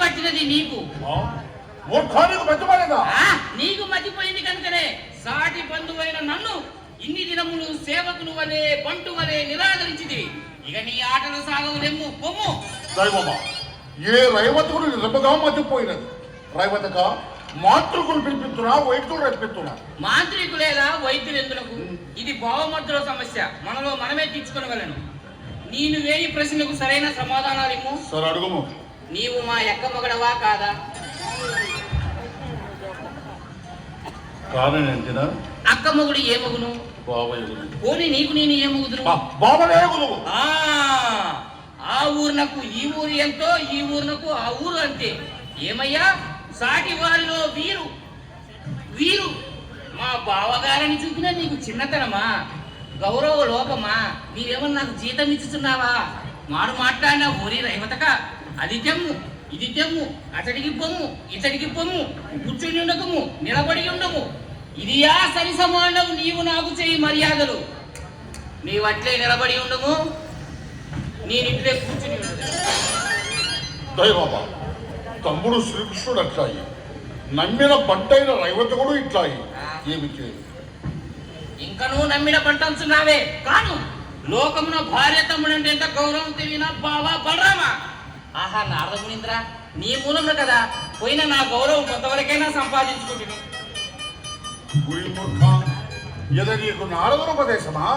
పట్టినది నీకు. నీకు మతిపోయింది కనుకనే సాటి బంధువైన నన్ను ఇన్ని దినములు సేవకులు వలె బంటు వలె నిరాదరించింది. ఇక నీ ఆటలు సాగవు లెమ్ము పొమ్ము. ఏ రైవతకుడు నిజముగా మతిపోయినది. రైవతక మాంత్రికులు పిలిపిస్తున్నా, వైద్యులు రప్పిస్తున్నా. మాంత్రికులేలా వైద్యులు ఎందులకు? ఇది భావమర్దుల సమస్య, మనలో మనమే తీర్చుకొనగలను. నేను వేయి ప్రశ్నలకు సరైన సమాధానాలు ఇమ్ము. సరే అడుగుము. నీవు మా ఎక్క మొగడవా కాదా? కాదనేంటినా? అక్క మొగుడు ఏ మొగును? పోనీ నీకు నేను ఏ మొగుదును? ఆ ఊరునకు ఈ ఊరు ఎంతో, ఈ ఊరునకు ఆ ఊరు అంతే. ఏమయ్యా సాటి వారిలో వీరు వీరు మా బావగారని చూపినా నీకు చిన్నతనమా, గౌరవ లోపమా? నీవేమన్నా నాకు జీతం ఇచ్చుతున్నావా? మాట్లాడినా ఊరి రైవతక అది తెమ్ము, ఇది తెమ్ము, అతడికి పొమ్ము, ఇతడికి పొమ్ము, కూర్చుని ఉండకము, నిలబడి ఉండము. ఇది యా సరి సమానము. నీవు నాకు చేయి మర్యాదలు. నీవట్లే నిలబడి ఉండము, నేనిట్లే కూర్చుని ఉండదు. దైవమా, తమ్ముడు శ్రీకృష్ణుడు అట్లాయి, నమ్మిన పంటైన రైవతకుడు ఇట్లాయి. ఏమిటి ఇంకా నువ్వు నమ్మిన పంట అంచున్నావే కాను. లోకమున భార్య తమ్ముడంటే ఎంత గౌరవం తెలియనా బావా బలరామా? ఆహా నారదమునింద్ర, నీ మూలంలో కదా పోయిన నా గౌరవం కొంతవరకైనా సంపాదించుకుంటున్నాను. నీకు నారదుపదేశమా?